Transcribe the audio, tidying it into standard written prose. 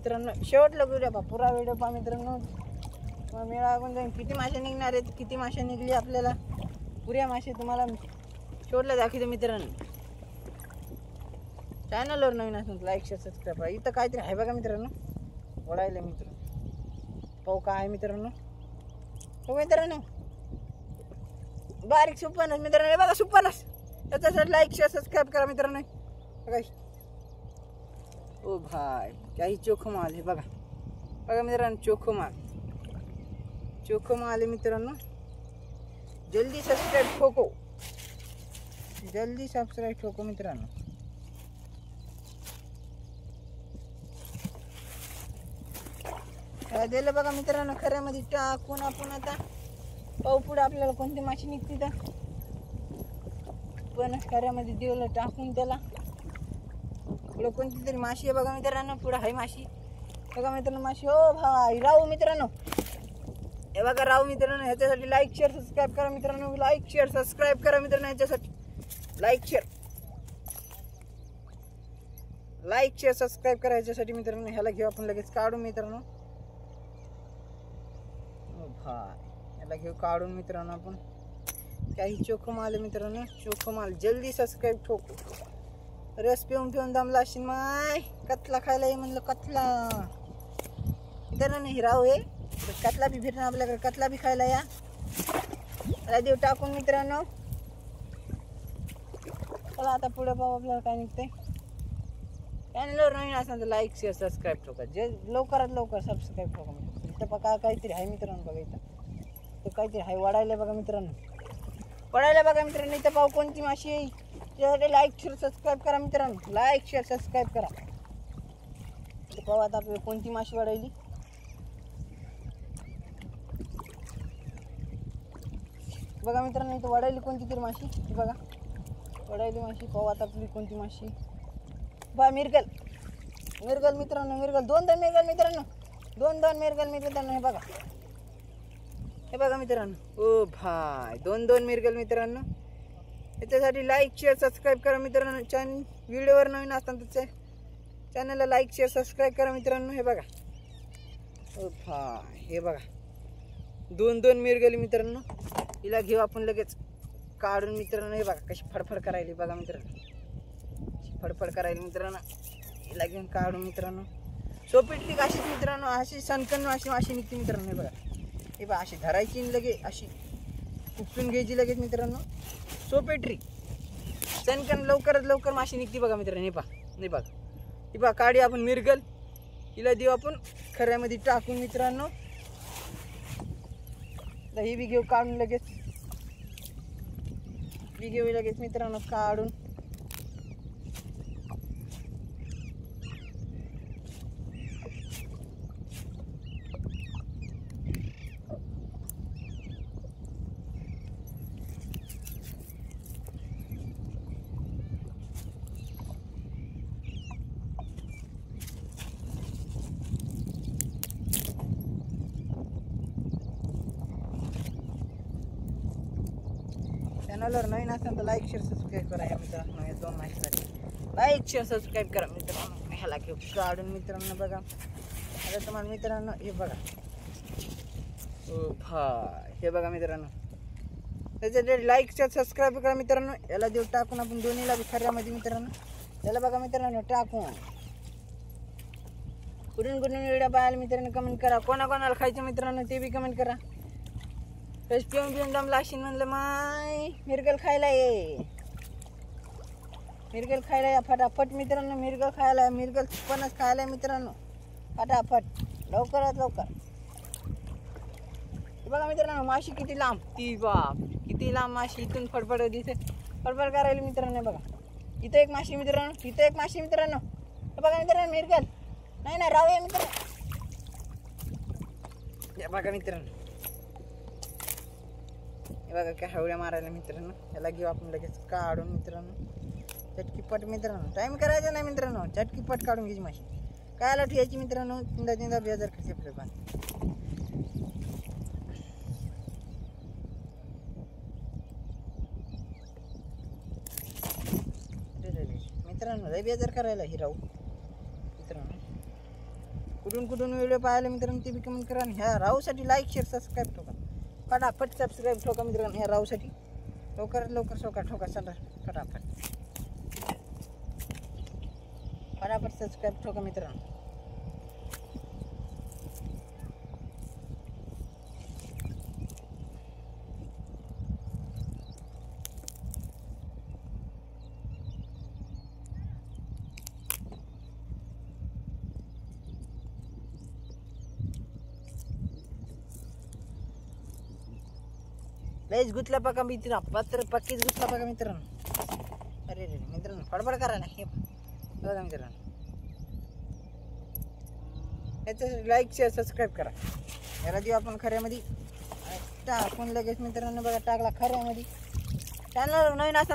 मित्रांनो, शेवटला व्हिडिओ पहा, पुरा व्हिडिओ पहा मित्रांनो. मग मी लागून जाईन किती मासे निघणार आहेत, किती मासे निघली आपल्याला, पुऱ्या मासे तुम्हाला शेवटला दाखवतो मित्रांनो. चॅनलवर नवीन असेल लाईक शेअर सबस्क्राईब करा. इथं काहीतरी आहे बघा मित्रांनो, वडायला मित्रांनो. पाहू काय आहे मित्रांनो, हो मित्रांनो, बारीक सुपनस मित्रांनो, बघा सुपनस. त्याच्यासाठी लाईक शेअर सबस्क्राईब करा मित्रांनो. बघा ओ भाई काही चोखो माल आहे बघा, बघा मित्रांनो, चोखो माल आहे मित्रांनो. जल्दी सबस्क्राईब ठोको, जल्दी सबस्क्राईब ठोको मित्रांनो. दिलं बघा मित्रांनो खऱ्यामध्ये टाकून आपण आता पाहू पुढे आपल्याला कोणती माशी निघते तर. पण खऱ्यामध्ये दिलं टाकून त्याला पुढं कोणती तरी माशी आहे बघा मित्रांनो. पुढं आहे माशी बघा मित्रांनो, माशी. ओ भाई राहू मित्रांनो, हे बघा राहू मित्रांनो. ह्याच्यासाठी लाईक शेअर सबस्क्राईब करा मित्रांनो. लाईक शेअर सबस्क्राईब करा मित्रांनो. ह्याच्यासाठी लाईक शेअर सबस्क्राईब करा ह्याच्यासाठी मित्रांनो. ह्याला घेऊ आपण लगेच काढून मित्रांनो. याला घेऊ काढून मित्रांनो आपण. काही चोखो माल मित्रांनो, चोखो माल. जल्दी सबस्क्राईब ठोको. रस पिऊन पिऊन दमला असेल माय. कतला खायला ये म्हणलं, कतला मित्रांनो. हिराव आहे कतला बी फिरणं आपल्याकडे, कतला बी खायला या. त्याला देऊ टाकून मित्रांनो. चला आता पुढे पाहू आपल्याला काय निघतंय. चॅनलवर नवीन असेल तर लाईक शेअर सबस्क्राईब ठोका. जे लवकरात लवकर सबस्क्राईब ठोका. इथं बघा काहीतरी आहे मित्रांनो, बघा इथं काहीतरी आहे, वाढायला बघा मित्रांनो, वाढायला बघा मित्रांनो. इथं पाहू कोणती माशी आहे, त्यासाठी लाईक शेअर सबस्क्राईब करा मित्रांनो. लाईक शेअर सबस्क्राईब करा. इथं पाहू आता आपल्याला कोणती माशी वाढायली. बघा मित्रांनो इथं वाढायली कोणती तरी माशी, बघा वाढायली माशी. पाहू आता आपली कोणती माशी. बा मिरगल मित्रांनो, मिरगल. दोन मिरगल मित्रांनो, दोन मिरगल मित्रांनो. हे बघा मित्रांनो. ओ भाई दोन मिरगल मित्रांनो. याच्यासाठी लाईक शेअर सबस्क्राईब करा मित्रांनो. व्हिडिओवर नवीन असताना तर चॅनलला लाईक शेअर सबस्क्राईब करा मित्रांनो. हे बघा ओ भाई, हे बघा दोन मिरगली मित्रांनो. हिला घेऊ आपण लगेच काढून मित्रांनो. हे बघा कशी फडफड करायली बघा मित्रांनो, फडफड करायली मित्रांनो. हिला घेऊन काढून मित्रांनो. सोपेटली अशीच मित्रांनो, अशी सनकन माशी निघते मित्रांनो. हे बघा, हे बघा अशी धरायची लगे, अशी उपसून घ्यायची लगेच मित्रांनो. सोपेट्री सनकन लवकरात लवकर माशी निघते बघा मित्रांनो. हे बघा काढी आपण मिरगल. हिला देऊ आपण खऱ्यामध्ये टाकून मित्रांनो. ही बी घेऊ काढून लगेच, लगेच मित्रांनो काढून. चॅनलवर नवीन असेल तर लाईक शेअर सबस्क्राईब करा या मित्रांनो. या दोन माहितीसाठी लाईक शेअर सबस्क्राईब करा मित्रांनो. ह्याला घेऊ काढून मित्रांनो. बघा आता तुम्हाला मित्रांनो हे बघा, ओ भाई हे बघा मित्रांनो. त्याच्यासाठी लाईक शेअर सबस्क्राईब करा मित्रांनो. याला देऊ टाकून आपण दोन्हीला बी खऱ्यामध्ये मित्रांनो. याला बघा मित्रांनो टाकून. कुठून व्हिडिओ पाहायला मित्रांनो कमेंट करा. कोणाला खायचं मित्रांनो ते बी कमेंट करा. रस पिऊन दमला असेल म्हणलं माय, मिरगल खायला ये, मिरगल खायला या फटाफट मित्रांनो. मिरगल खायला, मिरगल पणच खायला मित्रांनो, फटाफट लवकरात लवकर. बघा मित्रांनो माशी किती लांब, ती बाप किती लांब माशी. इथून फडफड दिसे, फडफड करायला मित्रांनो. बघा इथं एक माशी मित्रांनो, इथं एक माशी मित्रांनो. बघा मित्रांनो मिरगल नाही राहूया मित्रांनो. बघा मित्रांनो, हे बघा काय हवड्या मारायला मित्रांनो. ह्याला घेऊ आपण लगेच काढून मित्रांनो. चटकीपट मित्रांनो, टाइम करायचा नाही मित्रांनो, चटकीपट काढून घ्यायची माशी. कायला ठेवायची मित्रांनो, तीनदा बेजार करते आपल्याला. मित्रांनो लय बेजार करायला ही राहू मित्रांनो. कुठून कुठून व्हिडिओ पाहायला मित्रांनो ते बी कमेंट करा. आणि ह्या राहूसाठी लाईक शेअर सबस्क्राईब ठोका. फटाफट सबस्क्राईब ठोका मित्रांनो ह्या राहूसाठी. लवकरात लवकर ठोका चला फटाफट सबस्क्राईब ठोका मित्रांनो. लयच गुतला बघा मित्रांनो. पक्कीच गुतला बघा मित्रांनो. अरे रे मित्रांनो फडफड करा ना. हे बघा मित्रांनो याचं लाईक शेअर सबस्क्राईब करा. याला देऊ आपण खऱ्यामध्ये टाकून लगेच मित्रांनो. बघा टाकला खऱ्यामध्ये. चॅनल नवीन असताना